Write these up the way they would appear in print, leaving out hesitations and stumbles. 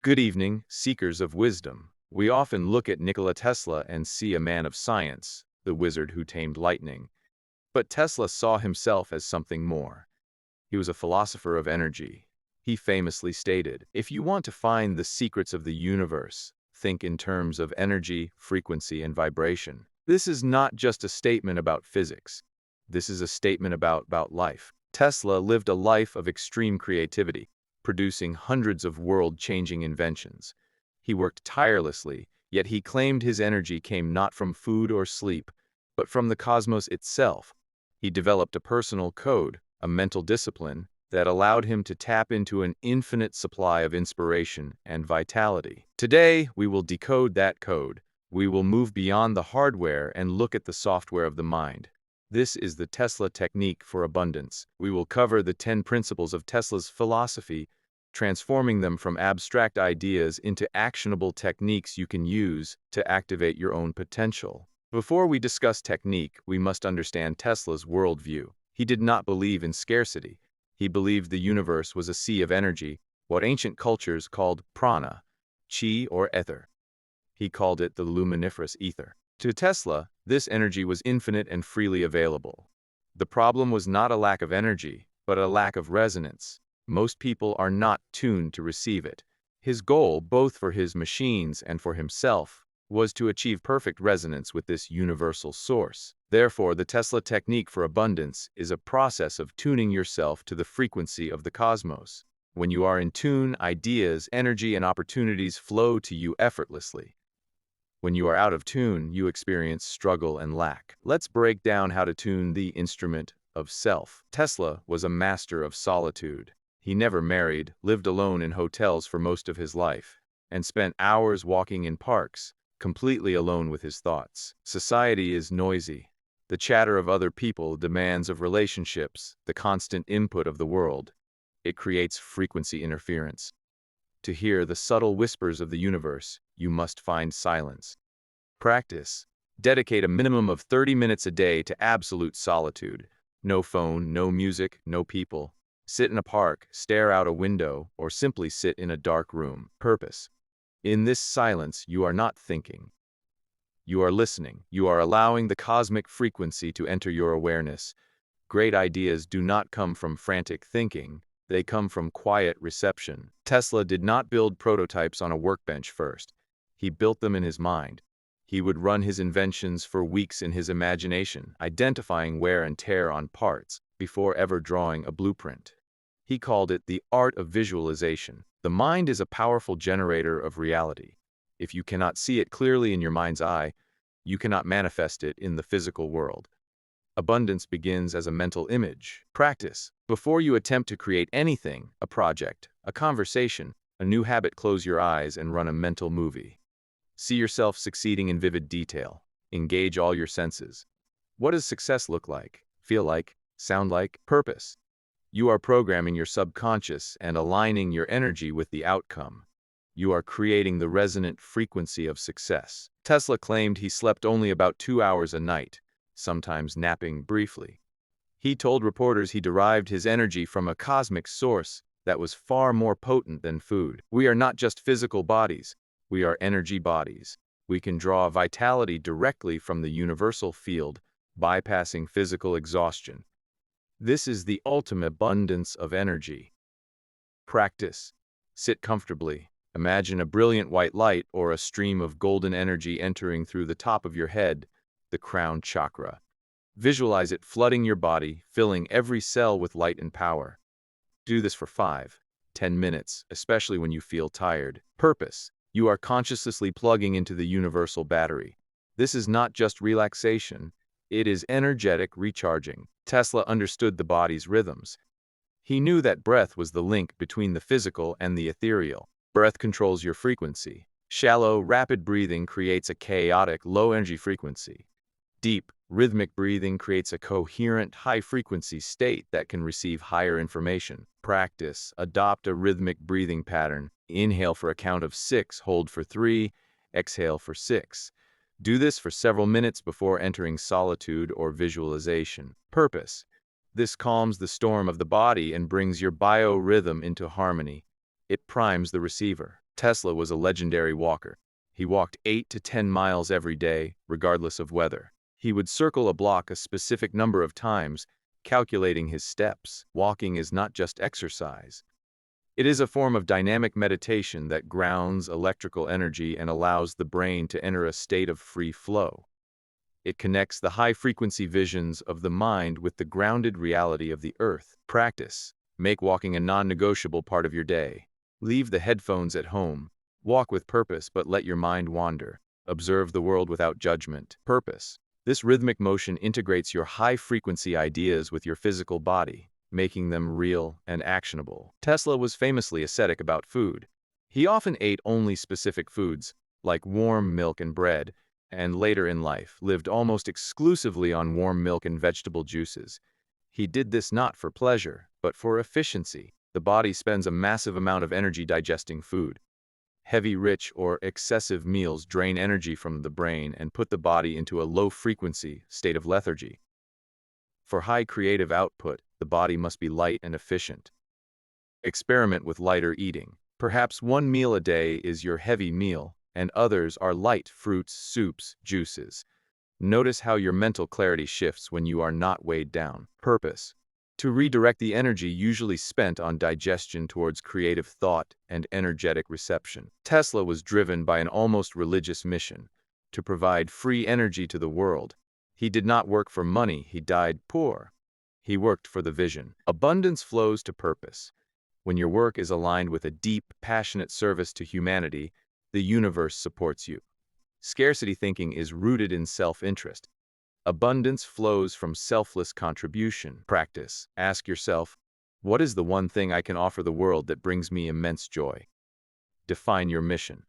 Good evening, seekers of wisdom. We often look at Nikola Tesla and see a man of science, the wizard who tamed lightning. But Tesla saw himself as something more. He was a philosopher of energy. He famously stated, "If you want to find the secrets of the universe, think in terms of energy, frequency, and vibration." This is not just a statement about physics. This is a statement about life. Tesla lived a life of extreme creativity, producing hundreds of world-changing inventions. He worked tirelessly, yet he claimed his energy came not from food or sleep, but from the cosmos itself. He developed a personal code, a mental discipline, that allowed him to tap into an infinite supply of inspiration and vitality. Today, we will decode that code. We will move beyond the hardware and look at the software of the mind. This is the Tesla technique for abundance. We will cover the 10 principles of Tesla's philosophy, transforming them from abstract ideas into actionable techniques you can use to activate your own potential. Before we discuss technique, we must understand Tesla's worldview. He did not believe in scarcity. He believed the universe was a sea of energy, what ancient cultures called prana, chi or ether. He called it the luminiferous ether. To Tesla, this energy was infinite and freely available. The problem was not a lack of energy, but a lack of resonance. Most people are not tuned to receive it. His goal, both for his machines and for himself, was to achieve perfect resonance with this universal source. Therefore, the Tesla technique for abundance is a process of tuning yourself to the frequency of the cosmos. When you are in tune, ideas, energy, and opportunities flow to you effortlessly. When you are out of tune, you experience struggle and lack. Let's break down how to tune the instrument of self. Tesla was a master of solitude. He never married, lived alone in hotels for most of his life, and spent hours walking in parks, completely alone with his thoughts. Society is noisy. The chatter of other people, demands of relationships, the constant input of the world. It creates frequency interference. To hear the subtle whispers of the universe, you must find silence. Practice. Dedicate a minimum of 30 minutes a day to absolute solitude. No phone, no music, no people. Sit in a park, stare out a window, or simply sit in a dark room. Purpose. In this silence, you are not thinking. You are listening. You are allowing the cosmic frequency to enter your awareness. Great ideas do not come from frantic thinking. They come from quiet reception. Tesla did not build prototypes on a workbench first. He built them in his mind. He would run his inventions for weeks in his imagination, identifying wear and tear on parts before ever drawing a blueprint. He called it the art of visualization. The mind is a powerful generator of reality. If you cannot see it clearly in your mind's eye, you cannot manifest it in the physical world. Abundance begins as a mental image. Practice. Before you attempt to create anything, a project, a conversation, a new habit, close your eyes and run a mental movie. See yourself succeeding in vivid detail. Engage all your senses. What does success look like, feel like, sound like? Purpose. You are programming your subconscious and aligning your energy with the outcome. You are creating the resonant frequency of success. Tesla claimed he slept only about 2 hours a night, sometimes napping briefly. He told reporters he derived his energy from a cosmic source that was far more potent than food. We are not just physical bodies, we are energy bodies. We can draw vitality directly from the universal field, bypassing physical exhaustion. This is the ultimate abundance of energy. Practice. Sit comfortably. Imagine a brilliant white light or a stream of golden energy entering through the top of your head, the crown chakra. Visualize it flooding your body, filling every cell with light and power. Do this for 5-10 minutes, especially when you feel tired. Purpose. You are consciously plugging into the universal battery. This is not just relaxation, it is energetic recharging. Tesla understood the body's rhythms. He knew that breath was the link between the physical and the ethereal. Breath controls your frequency. Shallow, rapid breathing creates a chaotic, low-energy frequency. Deep, rhythmic breathing creates a coherent, high-frequency state that can receive higher information. Practice. Adopt a rhythmic breathing pattern. Inhale for a count of 6, hold for 3, exhale for 6. Do this for several minutes before entering solitude or visualization. Purpose. This calms the storm of the body and brings your biorhythm into harmony. It primes the receiver. Tesla was a legendary walker. He walked 8 to 10 miles every day, regardless of weather. He would circle a block a specific number of times, calculating his steps. Walking is not just exercise. It is a form of dynamic meditation that grounds electrical energy and allows the brain to enter a state of free flow. It connects the high-frequency visions of the mind with the grounded reality of the earth. Practice. Make walking a non-negotiable part of your day. Leave the headphones at home. Walk with purpose, but let your mind wander. Observe the world without judgment. Purpose. This rhythmic motion integrates your high-frequency ideas with your physical body, making them real and actionable. Tesla was famously ascetic about food. He often ate only specific foods, like warm milk and bread, and later in life lived almost exclusively on warm milk and vegetable juices. He did this not for pleasure, but for efficiency. The body spends a massive amount of energy digesting food. Heavy, rich, or excessive meals drain energy from the brain and put the body into a low-frequency state of lethargy. For high creative output, the body must be light and efficient. Experiment with lighter eating. Perhaps one meal a day is your heavy meal, and others are light fruits, soups, juices. Notice how your mental clarity shifts when you are not weighed down. Purpose. To redirect the energy usually spent on digestion towards creative thought and energetic reception. Tesla was driven by an almost religious mission, to provide free energy to the world. He did not work for money, he died poor. He worked for the vision. Abundance flows to purpose. When your work is aligned with a deep, passionate service to humanity, the universe supports you. Scarcity thinking is rooted in self-interest. Abundance flows from selfless contribution. Practice. Ask yourself, what is the one thing I can offer the world that brings me immense joy? Define your mission.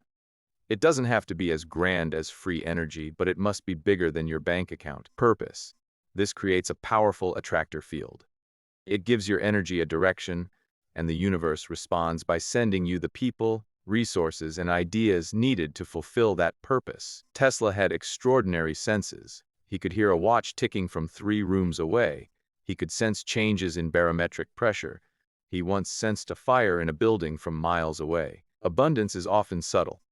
It doesn't have to be as grand as free energy, but it must be bigger than your bank account. Purpose. This creates a powerful attractor field. It gives your energy a direction, and the universe responds by sending you the people, resources, and ideas needed to fulfill that purpose. Tesla had extraordinary senses. He could hear a watch ticking from 3 rooms away. He could sense changes in barometric pressure. He once sensed a fire in a building from miles away. Abundance is often subtle.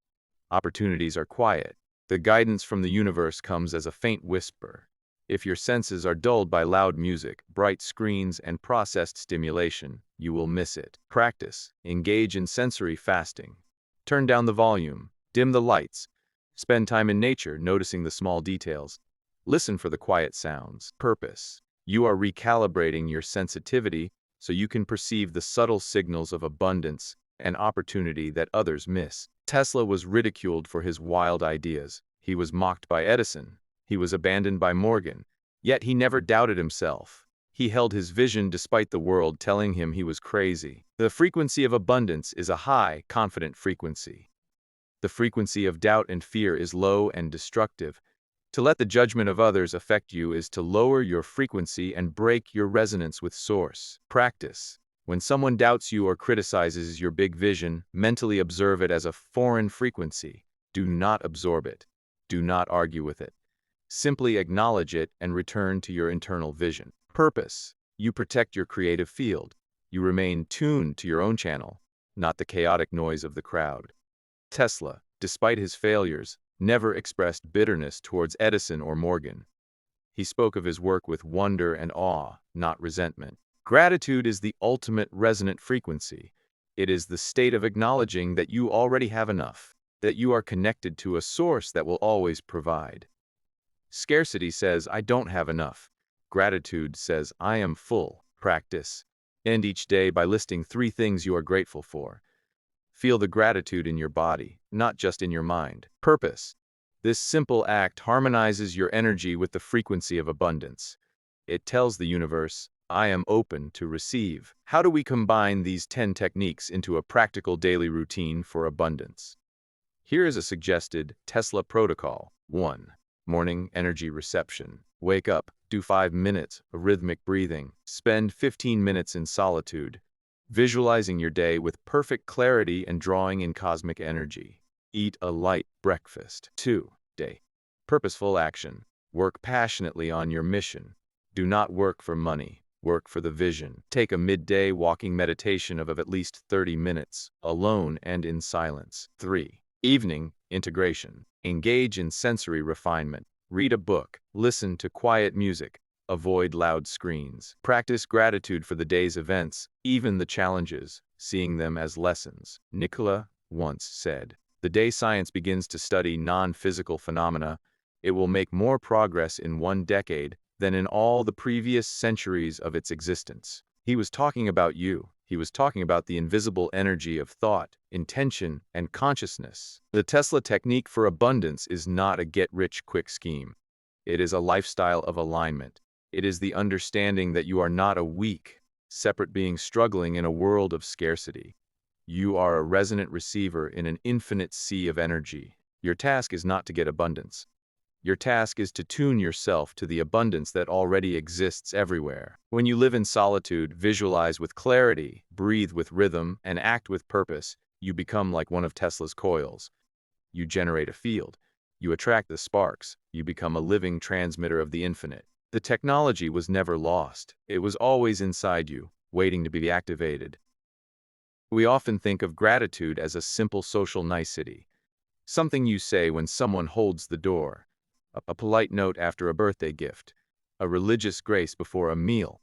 Opportunities are quiet. The guidance from the universe comes as a faint whisper. If your senses are dulled by loud music, bright screens, and processed stimulation, you will miss it. Practice. Engage in sensory fasting. Turn down the volume. Dim the lights. Spend time in nature, noticing the small details. Listen for the quiet sounds. Purpose. You are recalibrating your sensitivity so you can perceive the subtle signals of abundance and opportunity that others miss. Tesla was ridiculed for his wild ideas. He was mocked by Edison. He was abandoned by Morgan. Yet he never doubted himself. He held his vision despite the world telling him he was crazy. The frequency of abundance is a high, confident frequency. The frequency of doubt and fear is low and destructive. To let the judgment of others affect you is to lower your frequency and break your resonance with Source. Practice. When someone doubts you or criticizes your big vision, mentally observe it as a foreign frequency. Do not absorb it. Do not argue with it. Simply acknowledge it and return to your internal vision. Purpose. You protect your creative field. You remain tuned to your own channel, not the chaotic noise of the crowd. Tesla, despite his failures, never expressed bitterness towards Edison or Morgan. He spoke of his work with wonder and awe, not resentment. Gratitude is the ultimate resonant frequency. It is the state of acknowledging that you already have enough, that you are connected to a source that will always provide. Scarcity says, I don't have enough. Gratitude says, I am full. Practice. End each day by listing 3 things you are grateful for. Feel the gratitude in your body, not just in your mind. Purpose. This simple act harmonizes your energy with the frequency of abundance. It tells the universe, I am open to receive. How do we combine these 10 techniques into a practical daily routine for abundance? Here is a suggested Tesla protocol. 1. Morning energy reception. Wake up, do 5 minutes of rhythmic breathing. Spend 15 minutes in solitude, visualizing your day with perfect clarity and drawing in cosmic energy. Eat a light breakfast. 2. Day. Purposeful action. Work passionately on your mission. Do not work for money. Work for the vision. Take a midday walking meditation of at least 30 minutes, alone and in silence. 3. Evening integration. Engage in sensory refinement. Read a book. Listen to quiet music. Avoid loud screens. Practice gratitude for the day's events, even the challenges, seeing them as lessons. Nicolas once said, "The day science begins to study non-physical phenomena, it will make more progress in one decade than in all the previous centuries of its existence." He was talking about you. He was talking about the invisible energy of thought, intention, and consciousness. The Tesla technique for abundance is not a get-rich-quick scheme. It is a lifestyle of alignment. It is the understanding that you are not a weak, separate being struggling in a world of scarcity. You are a resonant receiver in an infinite sea of energy. Your task is not to get abundance. Your task is to tune yourself to the abundance that already exists everywhere. When you live in solitude, visualize with clarity, breathe with rhythm, and act with purpose, you become like one of Tesla's coils. You generate a field. You attract the sparks. You become a living transmitter of the infinite. The technology was never lost. It was always inside you, waiting to be activated. We often think of gratitude as a simple social nicety, something you say when someone holds the door, a polite note after a birthday gift, a religious grace before a meal.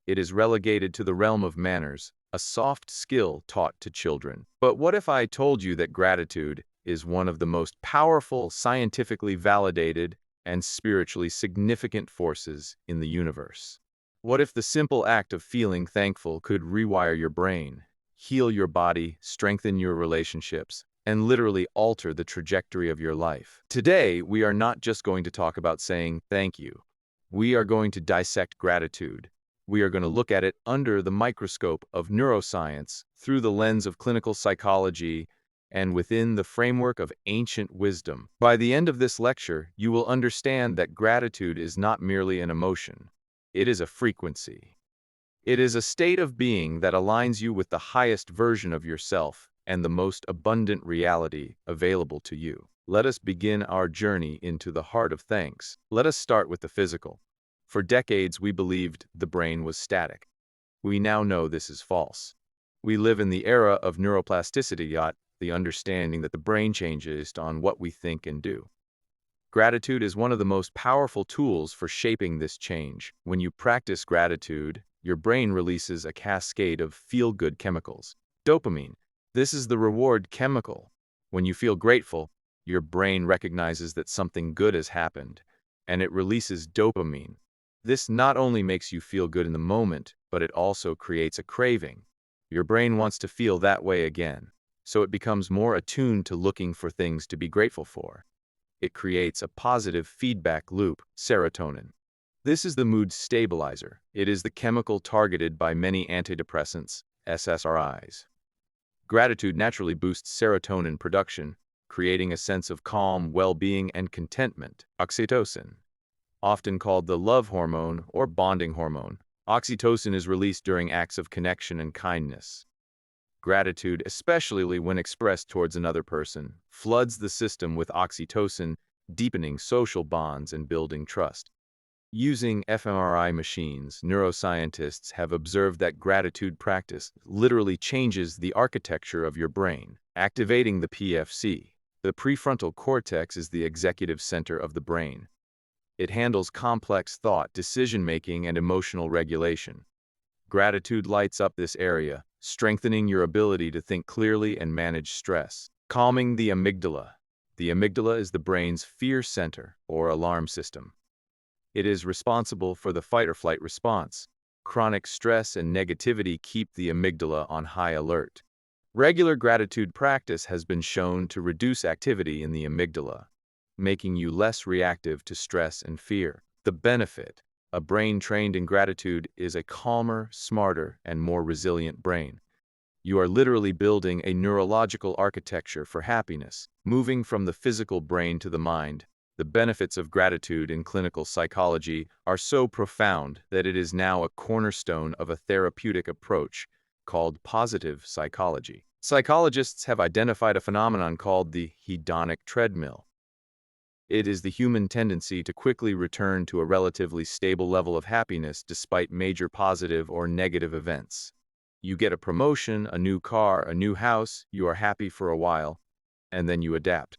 It is relegated to the realm of manners, a soft skill taught to children. But what if I told you that gratitude is one of the most powerful, scientifically validated, and spiritually significant forces in the universe? What if the simple act of feeling thankful could rewire your brain, heal your body, strengthen your relationships, and literally alter the trajectory of your life? Today, we are not just going to talk about saying thank you. We are going to dissect gratitude. We are going to look at it under the microscope of neuroscience, through the lens of clinical psychology, and within the framework of ancient wisdom. By the end of this lecture, you will understand that gratitude is not merely an emotion. It is a frequency. It is a state of being that aligns you with the highest version of yourself and the most abundant reality available to you. Let us begin our journey into the heart of thanks. Let us start with the physical. For decades, we believed the brain was static. We now know this is false. We live in the era of neuroplasticity, the understanding that the brain changes on what we think and do. Gratitude is one of the most powerful tools for shaping this change. When you practice gratitude, your brain releases a cascade of feel-good chemicals. Dopamine. This is the reward chemical. When you feel grateful, your brain recognizes that something good has happened, and it releases dopamine. This not only makes you feel good in the moment, but it also creates a craving. Your brain wants to feel that way again, so it becomes more attuned to looking for things to be grateful for. It creates a positive feedback loop, serotonin. This is the mood stabilizer. It is the chemical targeted by many antidepressants, SSRIs. Gratitude naturally boosts serotonin production, creating a sense of calm, well-being, and contentment. Oxytocin. Often called the love hormone or bonding hormone, oxytocin is released during acts of connection and kindness. Gratitude, especially when expressed towards another person, floods the system with oxytocin, deepening social bonds and building trust. Using fMRI machines, neuroscientists have observed that gratitude practice literally changes the architecture of your brain, activating the PFC. The prefrontal cortex is the executive center of the brain. It handles complex thought, decision-making, and emotional regulation. Gratitude lights up this area, strengthening your ability to think clearly and manage stress. Calming the amygdala. The amygdala is the brain's fear center, or alarm system. It is responsible for the fight-or-flight response. Chronic stress and negativity keep the amygdala on high alert. Regular gratitude practice has been shown to reduce activity in the amygdala, making you less reactive to stress and fear. The benefit: a brain trained in gratitude is a calmer, smarter, and more resilient brain. You are literally building a neurological architecture for happiness, moving from the physical brain to the mind. The benefits of gratitude in clinical psychology are so profound that it is now a cornerstone of a therapeutic approach called positive psychology. Psychologists have identified a phenomenon called the hedonic treadmill. It is the human tendency to quickly return to a relatively stable level of happiness despite major positive or negative events. You get a promotion, a new car, a new house, you are happy for a while, and then you adapt.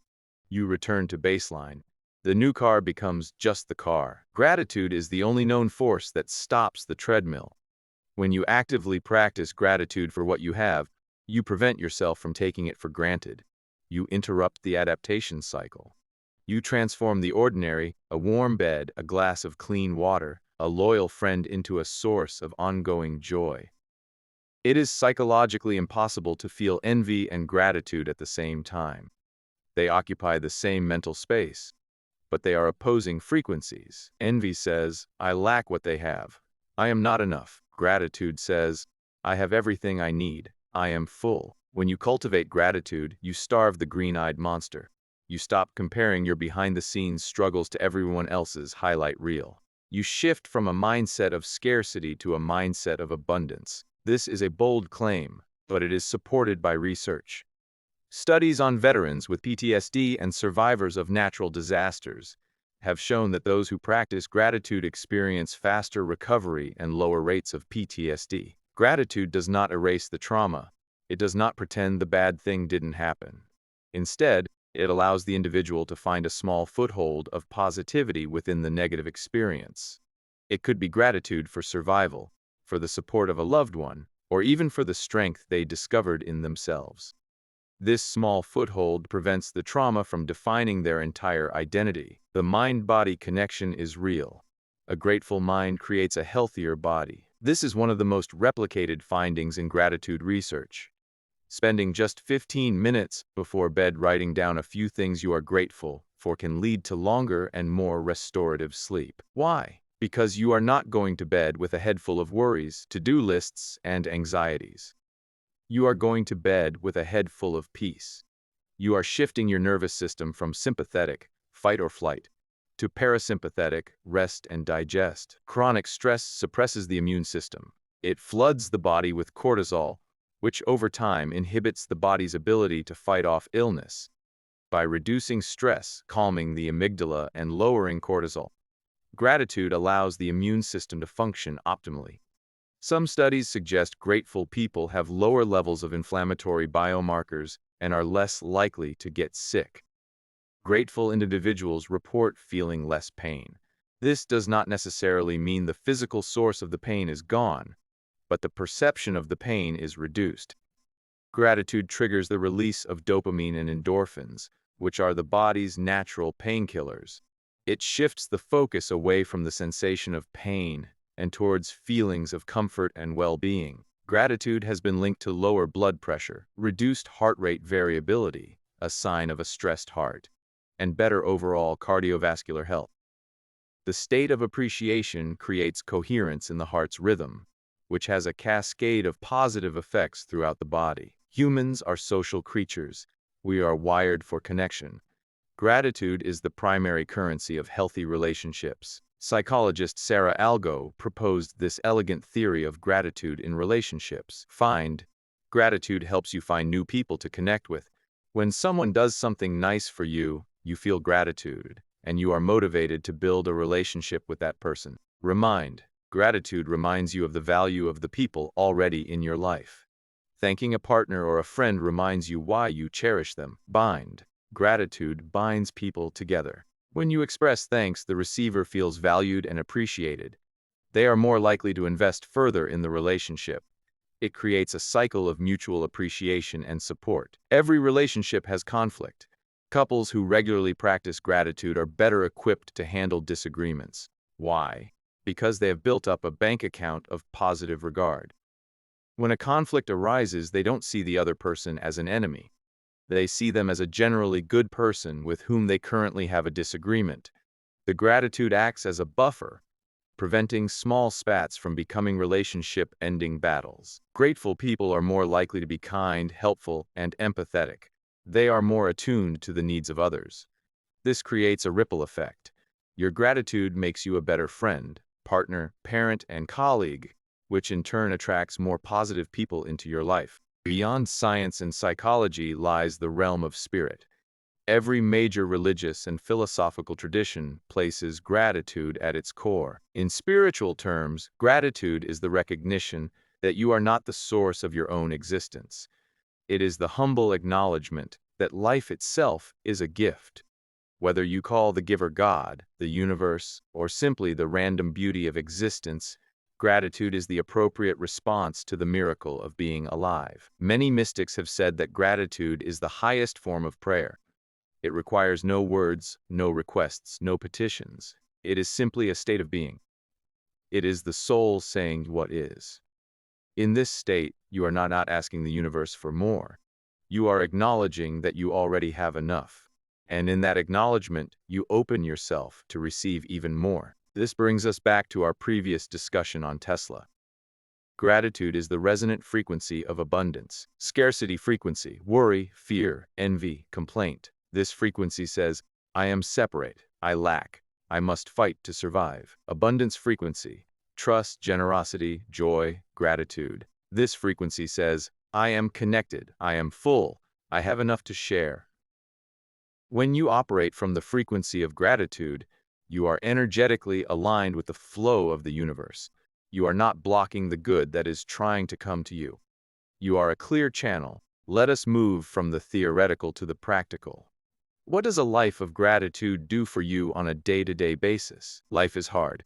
You return to baseline. The new car becomes just the car. Gratitude is the only known force that stops the treadmill. When you actively practice gratitude for what you have, you prevent yourself from taking it for granted. You interrupt the adaptation cycle. You transform the ordinary, a warm bed, a glass of clean water, a loyal friend into a source of ongoing joy. It is psychologically impossible to feel envy and gratitude at the same time. They occupy the same mental space, but they are opposing frequencies. Envy says, I lack what they have. I am not enough. Gratitude says, I have everything I need. I am full. When you cultivate gratitude, you starve the green-eyed monster. You stop comparing your behind-the-scenes struggles to everyone else's highlight reel. You shift from a mindset of scarcity to a mindset of abundance. This is a bold claim, but it is supported by research. Studies on veterans with PTSD and survivors of natural disasters have shown that those who practice gratitude experience faster recovery and lower rates of PTSD. Gratitude does not erase the trauma. It does not pretend the bad thing didn't happen. Instead, it allows the individual to find a small foothold of positivity within the negative experience. It could be gratitude for survival, for the support of a loved one, or even for the strength they discovered in themselves. This small foothold prevents the trauma from defining their entire identity. The mind-body connection is real. A grateful mind creates a healthier body. This is one of the most replicated findings in gratitude research. Spending just 15 minutes before bed writing down a few things you are grateful for can lead to longer and more restorative sleep. Why? Because you are not going to bed with a head full of worries, to-do lists, and anxieties. You are going to bed with a head full of peace. You are shifting your nervous system from sympathetic, fight or flight, to parasympathetic, rest and digest. Chronic stress suppresses the immune system. It floods the body with cortisol, which over time inhibits the body's ability to fight off illness. By reducing stress, calming the amygdala, and lowering cortisol, gratitude allows the immune system to function optimally. Some studies suggest grateful people have lower levels of inflammatory biomarkers and are less likely to get sick. Grateful individuals report feeling less pain. This does not necessarily mean the physical source of the pain is gone, but the perception of the pain is reduced. Gratitude triggers the release of dopamine and endorphins, which are the body's natural painkillers. It shifts the focus away from the sensation of pain and towards feelings of comfort and well-being. Gratitude has been linked to lower blood pressure, reduced heart rate variability, a sign of a stressed heart, and better overall cardiovascular health. The state of appreciation creates coherence in the heart's rhythm, which has a cascade of positive effects throughout the body. Humans are social creatures. We are wired for connection. Gratitude is the primary currency of healthy relationships. Psychologist Sarah Algo proposed this elegant theory of gratitude in relationships. Gratitude helps you find new people to connect with. When someone does something nice for you, you feel gratitude, and you are motivated to build a relationship with that person. Gratitude reminds you of the value of the people already in your life. Thanking a partner or a friend reminds you why you cherish them. Gratitude binds people together. When you express thanks, the receiver feels valued and appreciated. They are more likely to invest further in the relationship. It creates a cycle of mutual appreciation and support. Every relationship has conflict. Couples who regularly practice gratitude are better equipped to handle disagreements. Why? Because they have built up a bank account of positive regard. When a conflict arises, they don't see the other person as an enemy. They see them as a generally good person with whom they currently have a disagreement. The gratitude acts as a buffer, preventing small spats from becoming relationship-ending battles. Grateful people are more likely to be kind, helpful, and empathetic. They are more attuned to the needs of others. This creates a ripple effect. Your gratitude makes you a better friend, partner, parent, and colleague, which in turn attracts more positive people into your life. Beyond science and psychology lies the realm of spirit. Every major religious and philosophical tradition places gratitude at its core. In spiritual terms, gratitude is the recognition that you are not the source of your own existence. It is the humble acknowledgement that life itself is a gift. Whether you call the giver God, the universe, or simply the random beauty of existence, gratitude is the appropriate response to the miracle of being alive. Many mystics have said that gratitude is the highest form of prayer. It requires no words, no requests, no petitions. It is simply a state of being. It is the soul saying what is. In this state, you are not asking the universe for more. You are acknowledging that you already have enough. And in that acknowledgement, you open yourself to receive even more. This brings us back to our previous discussion on Tesla. Gratitude is the resonant frequency of abundance. Scarcity frequency, worry, fear, envy, complaint. This frequency says, I am separate, I lack, I must fight to survive. Abundance frequency, trust, generosity, joy, gratitude. This frequency says, I am connected, I am full, I have enough to share. When you operate from the frequency of gratitude, you are energetically aligned with the flow of the universe. You are not blocking the good that is trying to come to you. You are a clear channel. Let us move from the theoretical to the practical. What does a life of gratitude do for you on a day-to-day basis? Life is hard.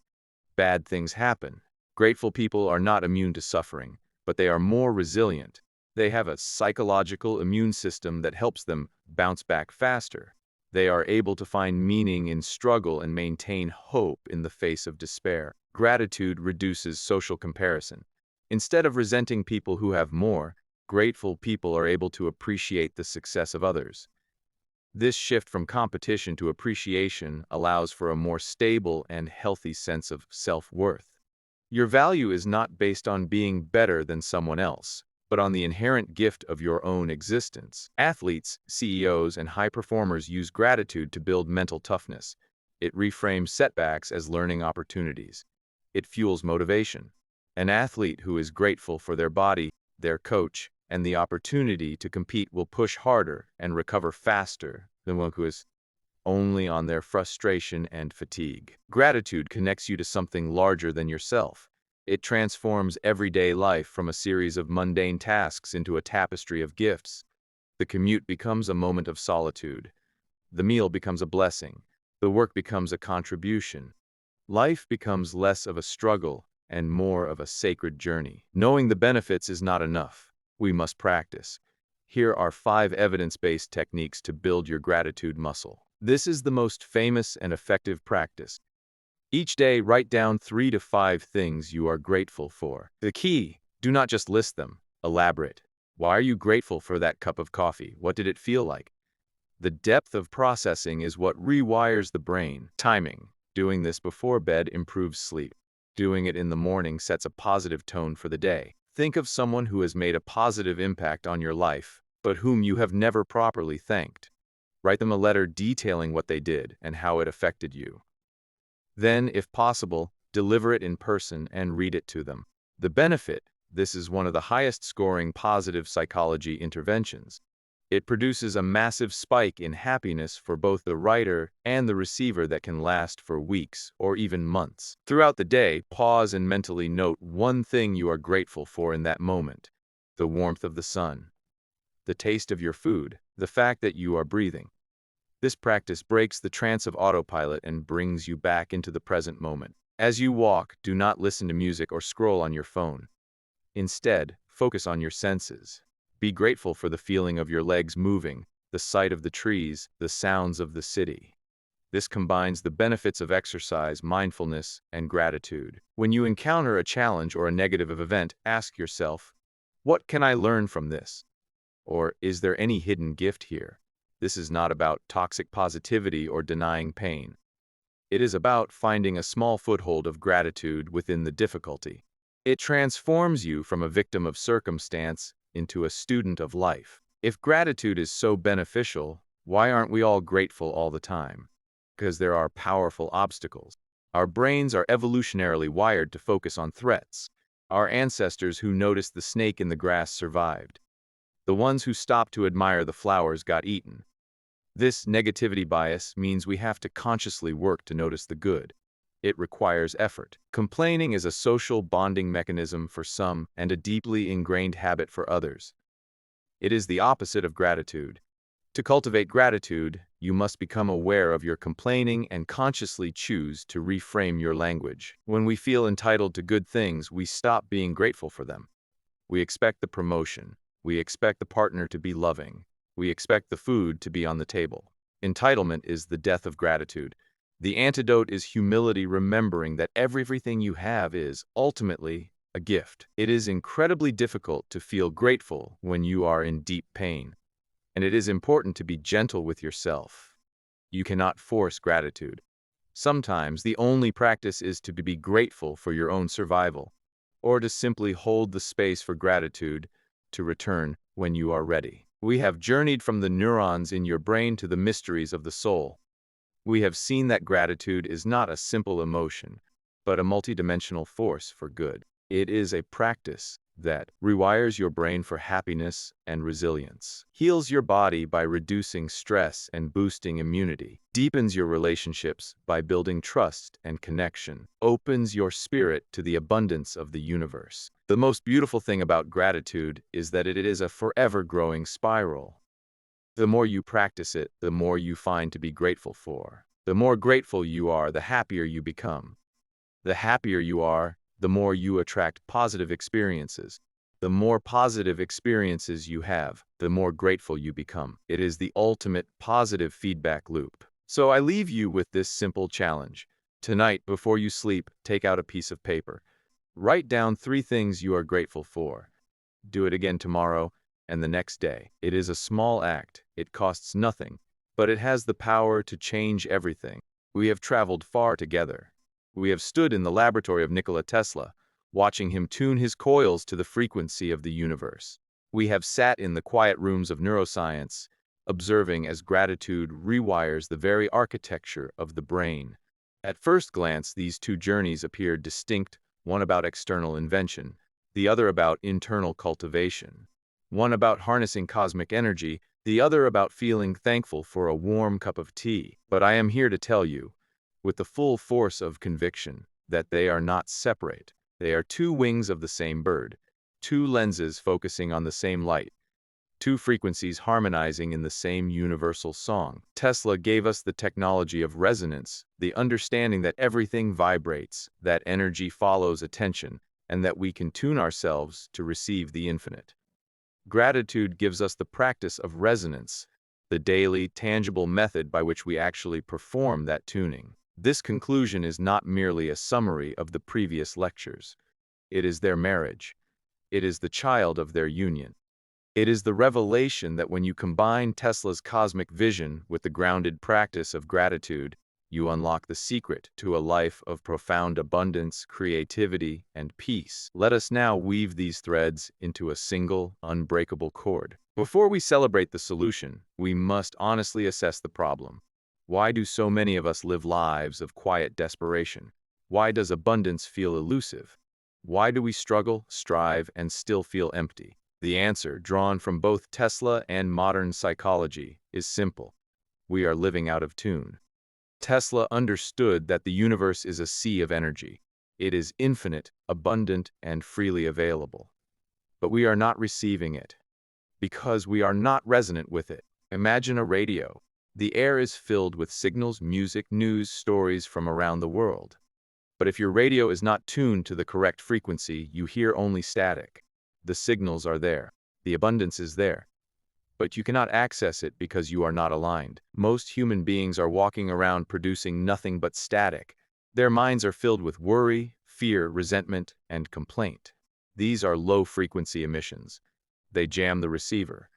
Bad things happen. Grateful people are not immune to suffering, but they are more resilient. They have a psychological immune system that helps them bounce back faster. They are able to find meaning in struggle and maintain hope in the face of despair. Gratitude reduces social comparison. Instead of resenting people who have more, grateful people are able to appreciate the success of others. This shift from competition to appreciation allows for a more stable and healthy sense of self-worth. Your value is not based on being better than someone else, but on the inherent gift of your own existence. Athletes, CEOs, and high performers use gratitude to build mental toughness. It reframes setbacks as learning opportunities. It fuels motivation. An athlete who is grateful for their body, their coach, and the opportunity to compete will push harder and recover faster than one who is only on their frustration and fatigue. Gratitude connects you to something larger than yourself. It transforms everyday life from a series of mundane tasks into a tapestry of gifts. The commute becomes a moment of solitude. The meal becomes a blessing. The work becomes a contribution. Life becomes less of a struggle and more of a sacred journey. Knowing the benefits is not enough. We must practice. Here are 5 evidence-based techniques to build your gratitude muscle. This is the most famous and effective practice. Each day, write down 3 to 5 things you are grateful for. The key, do not just list them, elaborate. Why are you grateful for that cup of coffee? What did it feel like? The depth of processing is what rewires the brain. Timing. Doing this before bed improves sleep. Doing it in the morning sets a positive tone for the day. Think of someone who has made a positive impact on your life, but whom you have never properly thanked. Write them a letter detailing what they did and how it affected you. Then, if possible, deliver it in person and read it to them. The benefit: this is one of the highest scoring positive psychology interventions. It produces a massive spike in happiness for both the writer and the receiver that can last for weeks or even months. Throughout the day, pause and mentally note one thing you are grateful for in that moment. The warmth of the sun, the taste of your food, the fact that you are breathing. This practice breaks the trance of autopilot and brings you back into the present moment. As you walk, do not listen to music or scroll on your phone. Instead, focus on your senses. Be grateful for the feeling of your legs moving, the sight of the trees, the sounds of the city. This combines the benefits of exercise, mindfulness, and gratitude. When you encounter a challenge or a negative event, ask yourself, what can I learn from this? Or, is there any hidden gift here? This is not about toxic positivity or denying pain. It is about finding a small foothold of gratitude within the difficulty. It transforms you from a victim of circumstance into a student of life. If gratitude is so beneficial, why aren't we all grateful all the time? Because there are powerful obstacles. Our brains are evolutionarily wired to focus on threats. Our ancestors who noticed the snake in the grass survived. The ones who stopped to admire the flowers got eaten. This negativity bias means we have to consciously work to notice the good. It requires effort. Complaining is a social bonding mechanism for some and a deeply ingrained habit for others. It is the opposite of gratitude. To cultivate gratitude, you must become aware of your complaining and consciously choose to reframe your language. When we feel entitled to good things, we stop being grateful for them. We expect the promotion. We expect the partner to be loving. We expect the food to be on the table. Entitlement is the death of gratitude. The antidote is humility, remembering that everything you have is, ultimately, a gift. It is incredibly difficult to feel grateful when you are in deep pain, and it is important to be gentle with yourself. You cannot force gratitude. Sometimes the only practice is to be grateful for your own survival, or to simply hold the space for gratitude to return when you are ready. We have journeyed from the neurons in your brain to the mysteries of the soul. We have seen that gratitude is not a simple emotion, but a multidimensional force for good. It is a practice that rewires your brain for happiness and resilience, heals your body by reducing stress and boosting immunity, deepens your relationships by building trust and connection, opens your spirit to the abundance of the universe. The most beautiful thing about gratitude is that it is a forever growing spiral. The more you practice it, the more you find to be grateful for. The more grateful you are, the happier you become. The happier you are, the more you attract positive experiences. The more positive experiences you have, the more grateful you become. It is the ultimate positive feedback loop. So I leave you with this simple challenge. Tonight, before you sleep, take out a piece of paper. Write down 3 things you are grateful for. Do it again tomorrow and the next day. It is a small act. It costs nothing, but it has the power to change everything. We have traveled far together. We have stood in the laboratory of Nikola Tesla, watching him tune his coils to the frequency of the universe. We have sat in the quiet rooms of neuroscience, observing as gratitude rewires the very architecture of the brain. At first glance, these 2 journeys appeared distinct, one about external invention, the other about internal cultivation. One about harnessing cosmic energy, the other about feeling thankful for a warm cup of tea. But I am here to tell you, with the full force of conviction, that they are not separate. They are 2 wings of the same bird, 2 lenses focusing on the same light, 2 frequencies harmonizing in the same universal song. Tesla gave us the technology of resonance, the understanding that everything vibrates, that energy follows attention, and that we can tune ourselves to receive the infinite. Gratitude gives us the practice of resonance, the daily, tangible method by which we actually perform that tuning. This conclusion is not merely a summary of the previous lectures. It is their marriage. It is the child of their union. It is the revelation that when you combine Tesla's cosmic vision with the grounded practice of gratitude, you unlock the secret to a life of profound abundance, creativity, and peace. Let us now weave these threads into a single, unbreakable cord. Before we celebrate the solution, we must honestly assess the problem. Why do so many of us live lives of quiet desperation? Why does abundance feel elusive? Why do we struggle, strive, and still feel empty? The answer, drawn from both Tesla and modern psychology, is simple. We are living out of tune. Tesla understood that the universe is a sea of energy. It is infinite, abundant, and freely available. But we are not receiving it, because we are not resonant with it. Imagine a radio. The air is filled with signals, music, news, stories from around the world. But if your radio is not tuned to the correct frequency, you hear only static. The signals are there. The abundance is there. But you cannot access it because you are not aligned. Most human beings are walking around producing nothing but static. Their minds are filled with worry, fear, resentment, and complaint. These are low-frequency emissions. They jam the receiver.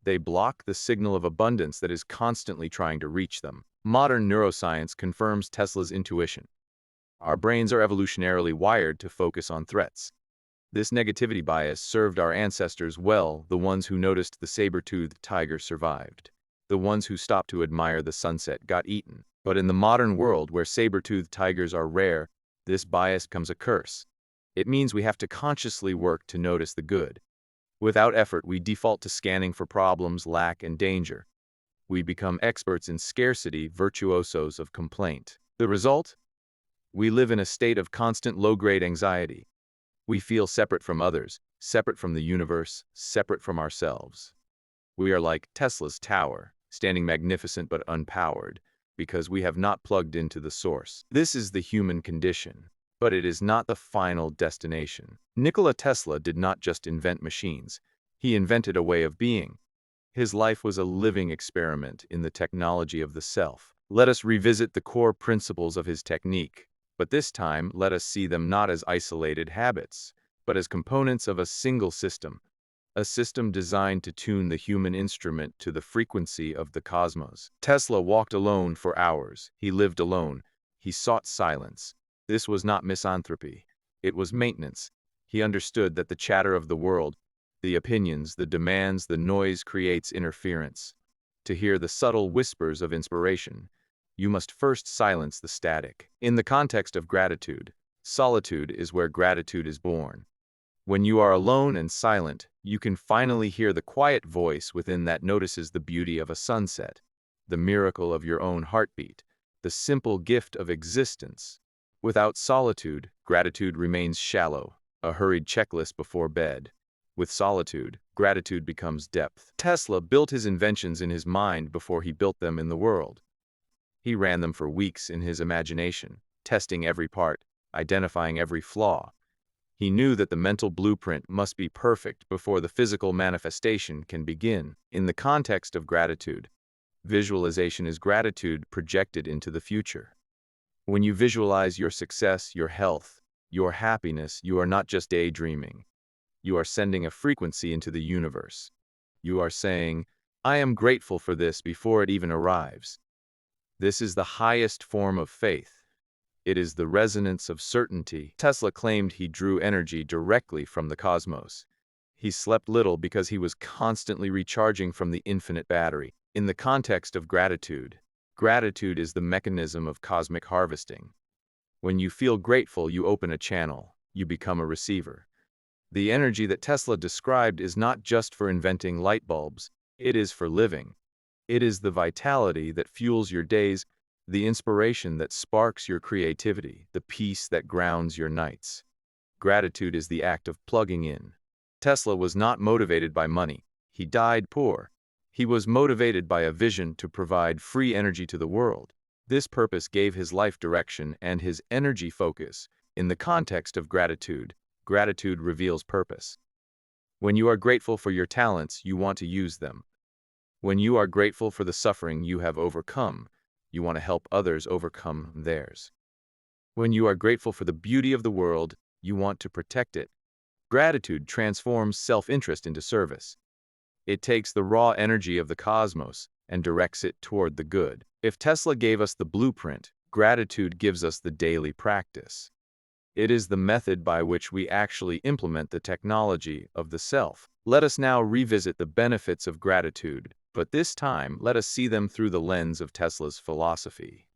They block the signal of abundance that is constantly trying to reach them. Modern neuroscience confirms Tesla's intuition. Our brains are evolutionarily wired to focus on threats. This negativity bias served our ancestors well. The ones who noticed the saber-toothed tiger survived. The ones who stopped to admire the sunset got eaten. But in the modern world, where saber-toothed tigers are rare, this bias becomes a curse. It means we have to consciously work to notice the good. Without effort, we default to scanning for problems, lack, and danger. We become experts in scarcity, virtuosos of complaint. The result? We live in a state of constant low-grade anxiety. We feel separate from others, separate from the universe, separate from ourselves. We are like Tesla's tower, standing magnificent but unpowered, because we have not plugged into the source. This is the human condition, but it is not the final destination. Nikola Tesla did not just invent machines. He invented a way of being. His life was a living experiment in the technology of the self. Let us revisit the core principles of his technique, but this time let us see them not as isolated habits, but as components of a single system, a system designed to tune the human instrument to the frequency of the cosmos. Tesla walked alone for hours. He lived alone. He sought silence. This was not misanthropy. It was maintenance. He understood that the chatter of the world, the opinions, the demands, the noise creates interference. To hear the subtle whispers of inspiration, you must first silence the static. In the context of gratitude, solitude is where gratitude is born. When you are alone and silent, you can finally hear the quiet voice within that notices the beauty of a sunset, the miracle of your own heartbeat, the simple gift of existence. Without solitude, gratitude remains shallow, a hurried checklist before bed. With solitude, gratitude becomes depth. Tesla built his inventions in his mind before he built them in the world. He ran them for weeks in his imagination, testing every part, identifying every flaw. He knew that the mental blueprint must be perfect before the physical manifestation can begin. In the context of gratitude, visualization is gratitude projected into the future. When you visualize your success, your health, your happiness, you are not just daydreaming. You are sending a frequency into the universe. You are saying, I am grateful for this before it even arrives. This is the highest form of faith. It is the resonance of certainty. Tesla claimed he drew energy directly from the cosmos. He slept little because he was constantly recharging from the infinite battery. In the context of gratitude, gratitude is the mechanism of cosmic harvesting. When you feel grateful, you open a channel. You become a receiver. The energy that Tesla described is not just for inventing light bulbs. It is for living. It is the vitality that fuels your days, the inspiration that sparks your creativity, the peace that grounds your nights. Gratitude is the act of plugging in. Tesla was not motivated by money. He died poor. He was motivated by a vision to provide free energy to the world. This purpose gave his life direction and his energy focus. In the context of gratitude, gratitude reveals purpose. When you are grateful for your talents, you want to use them. When you are grateful for the suffering you have overcome, you want to help others overcome theirs. When you are grateful for the beauty of the world, you want to protect it. Gratitude transforms self-interest into service. It takes the raw energy of the cosmos and directs it toward the good. If Tesla gave us the blueprint, gratitude gives us the daily practice. It is the method by which we actually implement the technology of the self. Let us now revisit the benefits of gratitude, but this time let us see them through the lens of Tesla's philosophy.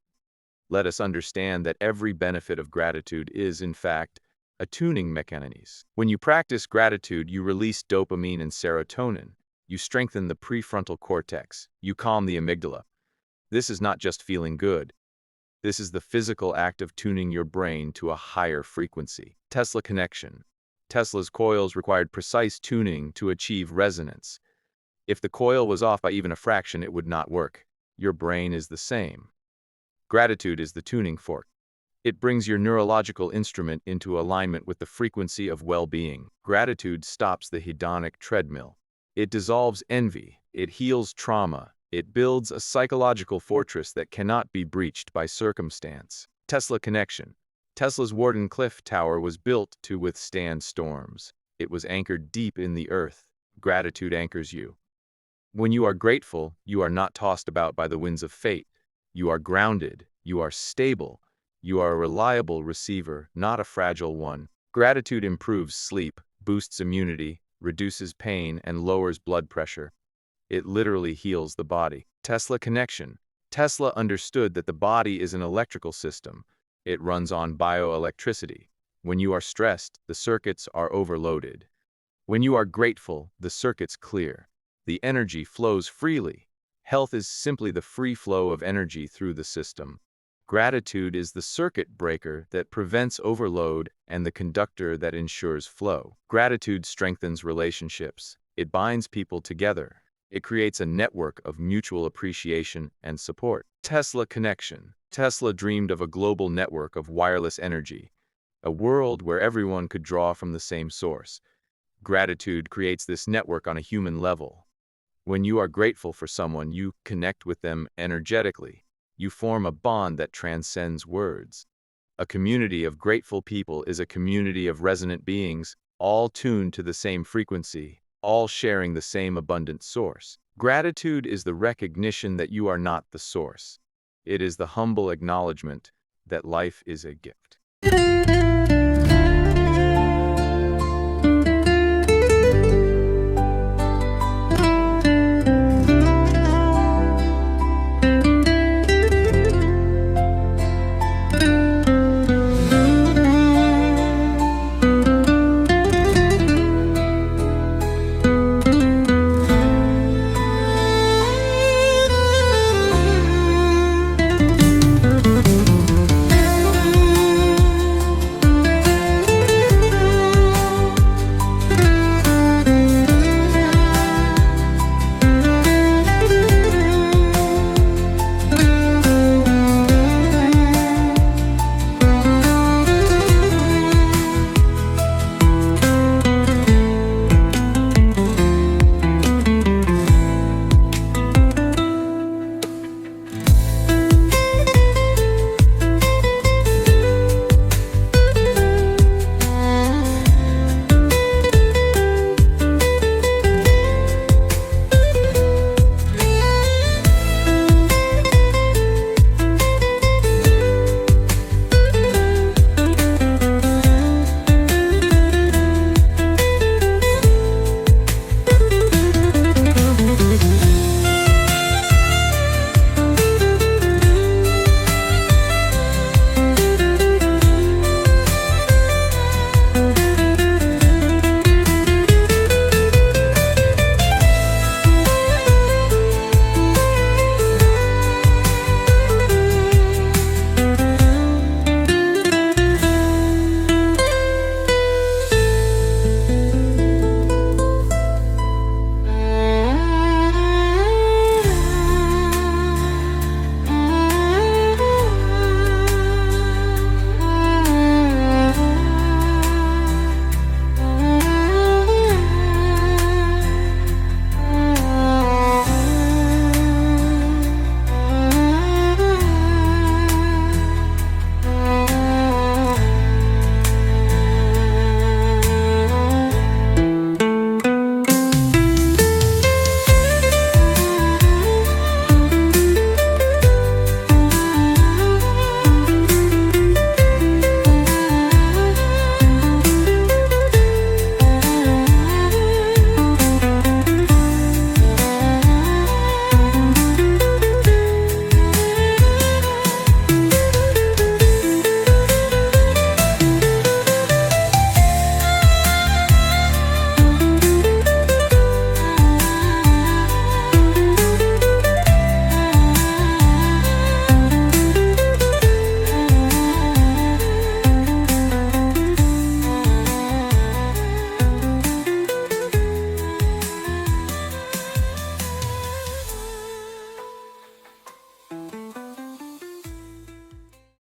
Let us understand that every benefit of gratitude is, in fact, a tuning mechanism. When you practice gratitude, you release dopamine and serotonin. You strengthen the prefrontal cortex. You calm the amygdala. This is not just feeling good. This is the physical act of tuning your brain to a higher frequency. Tesla connection. Tesla's coils required precise tuning to achieve resonance. If the coil was off by even a fraction, it would not work. Your brain is the same. Gratitude is the tuning fork. It brings your neurological instrument into alignment with the frequency of well-being. Gratitude stops the hedonic treadmill. It dissolves envy. It heals trauma. It builds a psychological fortress that cannot be breached by circumstance. Tesla connection. Tesla's Wardenclyffe Tower was built to withstand storms. It was anchored deep in the earth. Gratitude anchors you. When you are grateful, you are not tossed about by the winds of fate. You are grounded. You are stable. You are a reliable receiver, not a fragile one. Gratitude improves sleep, boosts immunity, reduces pain, and lowers blood pressure. It literally heals the body. Tesla connection. Tesla understood that the body is an electrical system. It runs on bioelectricity. When you are stressed, the circuits are overloaded. When you are grateful, the circuits clear. The energy flows freely. Health is simply the free flow of energy through the system. Gratitude is the circuit breaker that prevents overload and the conductor that ensures flow. Gratitude strengthens relationships. It binds people together. It creates a network of mutual appreciation and support. Tesla connection. Tesla dreamed of a global network of wireless energy, a world where everyone could draw from the same source. Gratitude creates this network on a human level. When you are grateful for someone, you connect with them energetically. You form a bond that transcends words. A community of grateful people is a community of resonant beings, all tuned to the same frequency, all sharing the same abundant source. Gratitude is the recognition that you are not the source. It is the humble acknowledgement that life is a gift.